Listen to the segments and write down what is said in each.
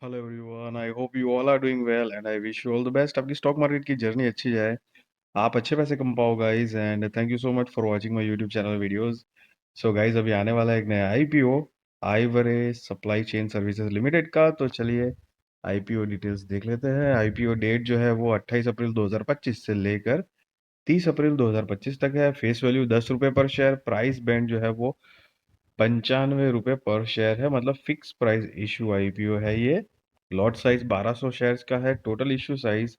Hello everyone, I hope you all are doing well and I wish you all the best. आपकी stock market की journey अच्छी जाए, आप अच्छे पैसे कम पाओ guys. And thank you so much for watching my YouTube channel videos. So guys, अभी आने वाला है एक नया आईपीओ, आइवरे सप्लाई चेन सर्विसेज लिमिटेड का। तो चलिए आईपीओ डिटेल्स देख लेते हैं। आईपीओ डेट जो है वो 28 अप्रैल 2025 से लेकर 30 अप्रैल 2025 तक है। फेस वैल्यू 10 रुपये पर शेयर। प्राइस बैंड जो है वो 95 रुपये पर शेयर है, मतलब फिक्स प्राइस इशू आईपीओ है ये। लॉट साइज 1200 शेयर्स का है। टोटल इशू साइज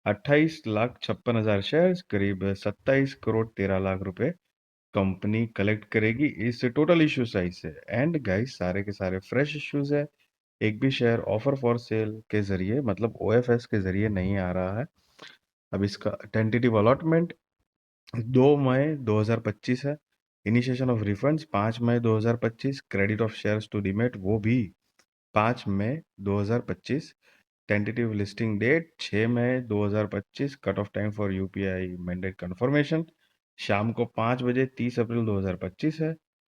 28,56,000 शेयर्स, करीब 27 करोड़ 13 लाख रुपए कंपनी कलेक्ट करेगी इस टोटल इशू साइज से। एंड गाइस, सारे के सारे फ्रेश इश्यूज है। एक भी शेयर ऑफर फॉर सेल के जरिए, मतलब ओएफएस के जरिए नहीं आ रहा है। अब इसका टेंटेटिव अलॉटमेंट 2 मई 2025 है। Initiation of refunds 5 May 2025। Credit of shares to demat वो भी 5 मई 2025। Tentative listing date 6 May 2025। Cut off time for UPI mandate confirmation शाम को 5 बजे 30 अप्रैल 2025 है।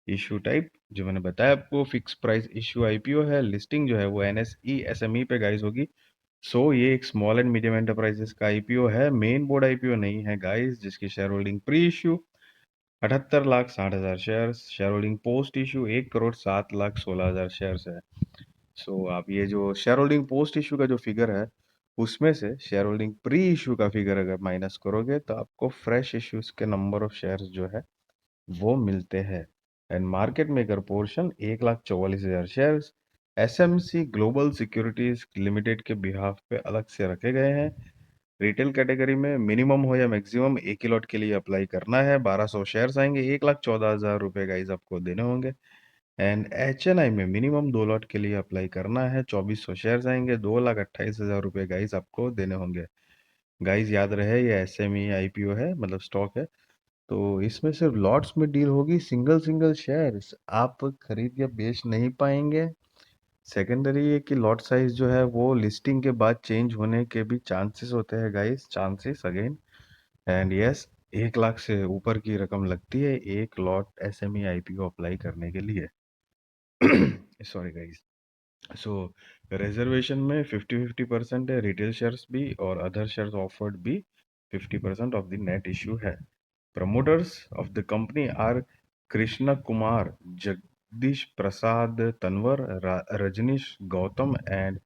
इशू टाइप जो मैंने बताया आपको, फिक्स प्राइस इशू आईपीओ है। लिस्टिंग जो है वो एनएसई एसएमई पे गाइस होगी। ये एक स्मॉल एंड मीडियम एंटरप्राइजेस का आईपीओ है, मेन बोर्ड आईपीओ नहीं है गाइस। जिसकी share holding pre issue 78,60,000 share, share holding post issue 1,07,16,000 shares है। आप ये जो शेयर होल्डिंग पोस्ट इशू का जो फिगर है, उसमें से शेयर होल्डिंग प्री इशू का फिगर अगर माइनस करोगे तो आपको फ्रेश इश्यूज के नंबर ऑफ शेयर्स जो है वो मिलते हैं। And market maker portion 1,44,000 shares SMC global securities limited के बिहाफ पे अलग से रखे गए हैं। रिटेल कैटेगरी में मिनिमम हो या मैक्सिमम एक ही लॉट के लिए अप्लाई करना है। 1200 शेयर्स आएंगे, 1,14,000 रुपए गाइज आपको देने होंगे। एंड एचएनआई में मिनिमम 2 लॉट के लिए अप्लाई करना है। 2,400 शेयर्स आएंगे, 2,28,000 रुपए गाइज आपको देने होंगे। गाइज याद रहे, ये एसएमई आईपीओ है, मतलब स्टॉक है। तो इसमें सिर्फ लॉट्स में डील होगी, सिंगल सिंगल शेयर्स आप खरीद या बेच नहीं पाएंगे। सेकेंडरी ये कि लॉट साइज जो है वो लिस्टिंग के बाद चेंज होने के भी चांसेस होते हैं guys, chances again. And yes, 1 lakh से ऊपर की रकम लगती है एक लॉट एसएमई आईपीओ अप्लाई करने के लिए। Sorry guys. सो रिजर्वेशन में 50-50% है, रिटेल शेयर्स भी और अदर शेयर्स ऑफर्ड भी 50% ऑफ द नेट इश्यू है। Promoters of the company are Krishna Kumar, Jagdish Prasad Tanwar, Rajnish Gautam and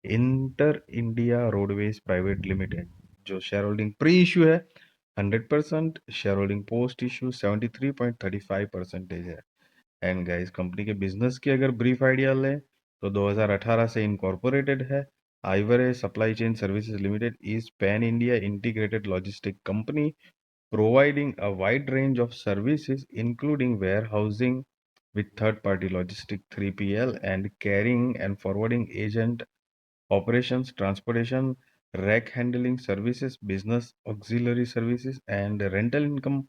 Inter India Roadways Private Limited। जो शेयर होल्डिंग प्री इशू है 100%, share holding post issue 73.35% है। And guys, company के business की अगर brief idea लें तो 2018 से incorporated है। आइवरे supply chain services limited is pan India integrated logistic company providing a wide range of services including warehousing with third-party logistic 3PL and carrying and forwarding agent operations, transportation, rack handling services, business auxiliary services, and rental income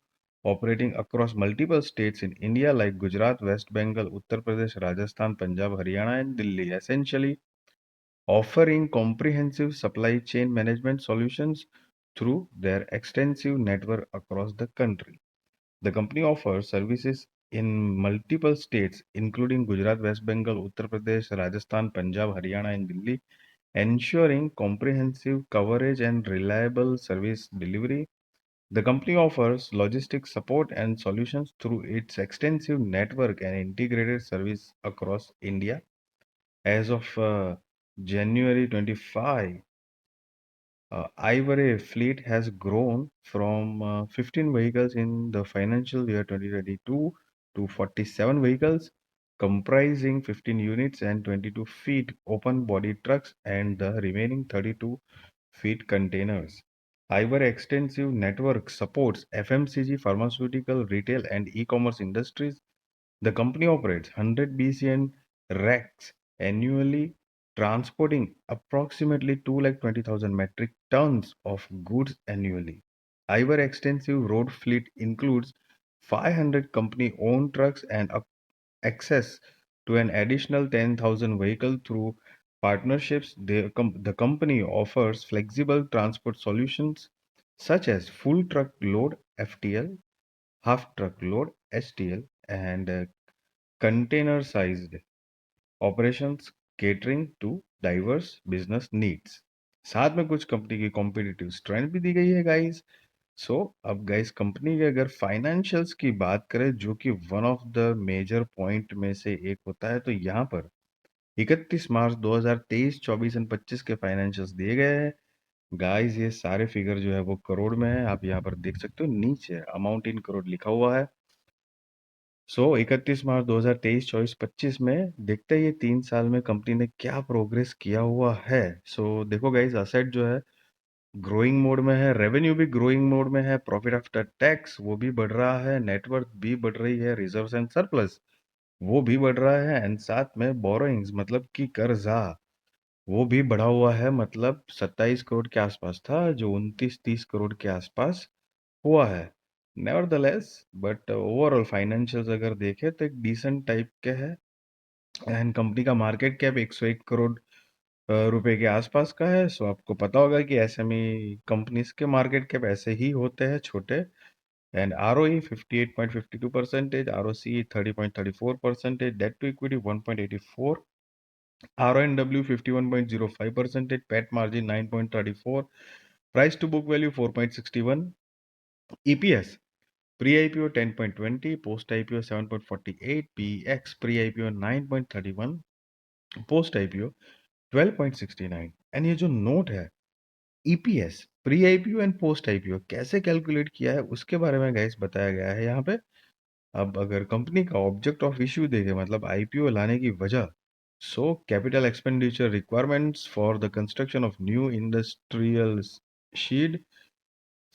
operating across multiple states in India like Gujarat, West Bengal, Uttar Pradesh, Rajasthan, Punjab, Haryana, and Delhi, essentially offering comprehensive supply chain management solutions through their extensive network across the country. The company offers services in multiple states, including Gujarat, West Bengal, Uttar Pradesh, Rajasthan, Punjab, Haryana, and Delhi, ensuring comprehensive coverage and reliable service delivery. The company offers logistics support and solutions through its extensive network and integrated service across India. As of January 25, Ivory fleet has grown from 15 vehicles in the financial year 2022 to 47 vehicles, comprising 15 units and 22 feet open body trucks and the remaining 32 feet containers. Ivory extensive network supports FMCG, pharmaceutical, retail, and e-commerce industries. The company operates 100 BCN racks annually, transporting approximately 220,000 metric tons of goods annually. Our extensive road fleet includes 500 company-owned trucks and access to an additional 10,000 vehicles through partnerships. The company offers flexible transport solutions such as full truck load (FTL), half truck load (STL), and container-sized operations catering to diverse business needs. साथ में कुछ company की competitive strength भी दी गई है guys. सो अब guys company के अगर फाइनेंशियल्स की बात करें जो कि one of the major point में से एक होता है, तो यहाँ पर 31 मार्च 2023, 24 एंड 25 के फाइनेंशियल्स दिए गए हैं गाइस। ये सारे फिगर जो है वो करोड़ में है, आप यहाँ पर देख सकते हो, नीचे अमाउंट इन करोड़ लिखा हुआ है। सो 31 मार्च 2023, 24, 25 में देखते हैं ये 3 साल में कंपनी ने क्या प्रोग्रेस किया हुआ है। सो देखो गाइस, असेट जो है ग्रोइंग मोड में है, रेवेन्यू भी ग्रोइंग मोड में है, प्रॉफिट आफ्टर टैक्स वो भी बढ़ रहा है, नेटवर्थ भी बढ़ रही है, रिजर्व्स एंड सरप्लस वो भी बढ़ रहा है, एंड साथ में बोरोइंग्स मतलब कि कर्जा वो भी बढ़ा हुआ है। मतलब 27 करोड़ के आसपास था जो 29-30 करोड़ के आसपास हुआ है। नेवरदलेस बट ओवरऑल फाइनेंशियल्स अगर देखें तो एक डिसेंट टाइप के है, एंड कंपनी का मार्केट कैप 101 करोड़ रुपए के आसपास का है। सो आपको पता होगा कि एसएमई कंपनीज के मार्केट कैप ऐसे ही होते हैं, छोटे। And ROE 58.52%, ROC 30.34%, debt to equity 1.84, RONW 51.05%, PAT margin 9.34, price to book value 4.61, EPS pre-IPO 10.20, post-IPO 7.48, PX pre-IPO 9.31, post-IPO 12.69। And ये जो नोट है EPS pre IPO and post IPO कैसे कैलकुलेट किया है उसके बारे में गाइस बताया गया है यहाँ पे। अब अगर कंपनी का ऑब्जेक्ट ऑफ इश्यू देखे, मतलब आईपीओ लाने की वजह, so capital expenditure requirements for the construction of new industrial शीड,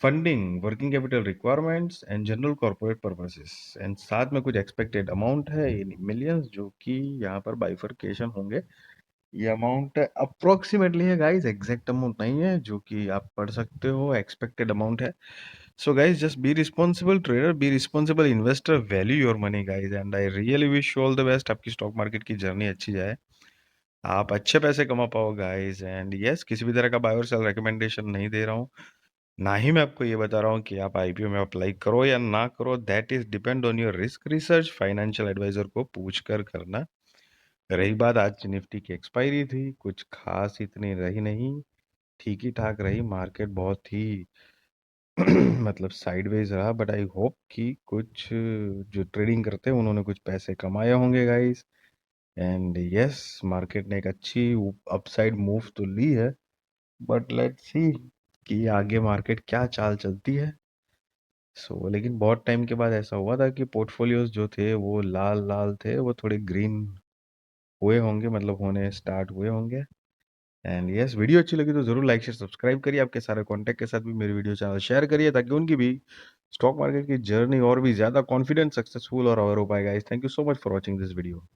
funding, working capital requirements and general corporate purposes, and साथ में कुछ एक्सपेक्टेड अमाउंट है इन मिलियंस जो कि यहाँ पर बाइफरकेशन होंगे। ये अमाउंट अप्रोक्सीमेटली है गाइस, एग्जैक्ट अमाउंट नहीं है, जो कि आप पढ़ सकते हो, एक्सपेक्टेड अमाउंट है। So guys just be responsible trader, be responsible investor, value your money guys, and I really wish you all the best. आपकी स्टॉक मार्केट की जर्नी अच्छी जाए, आप अच्छे पैसे कमा पाओ गाइस। एंड यस, किसी भी तरह का बाय और सेल रिकमेंडेशन नहीं दे रहा हूँ, ना ही मैं आपको ये बता रहा हूँ कि आप आईपीओ में अप्लाई करो या ना करो। That is depend on your risk research, financial advisor को पूछ कर करना। रही बात, आज निफ्टी की एक्सपायरी थी, कुछ खास इतनी रही नहीं, ठीक ही ठाक रही मार्केट, बहुत ही मतलब साइडवेज रहा। बट आई होप कि कुछ जो ट्रेडिंग करते हैं उन्होंने कुछ पैसे कमाए होंगे गाइस। एंड यस, मार्केट ने एक अच्छी अपसाइड मूव तो ली है, बट लेट्स सी कि आगे मार्केट क्या चाल चलती है। लेकिन बहुत टाइम के बाद ऐसा हुआ था कि पोर्टफोलियोज जो थे वो लाल लाल थे, वो थोड़े ग्रीन हुए होंगे, मतलब होने स्टार्ट हुए होंगे। एंड यस, वीडियो अच्छी लगी तो जरूर लाइक शेयर सब्सक्राइब करिए, आपके सारे कॉन्टैक्ट के साथ भी मेरी वीडियो चैनल शेयर करिए ताकि उनकी भी स्टॉक मार्केट की जर्नी और भी ज्यादा कॉन्फिडेंट, सक्सेसफुल और अवर हो पाएगा। Thank you so much for watching this video.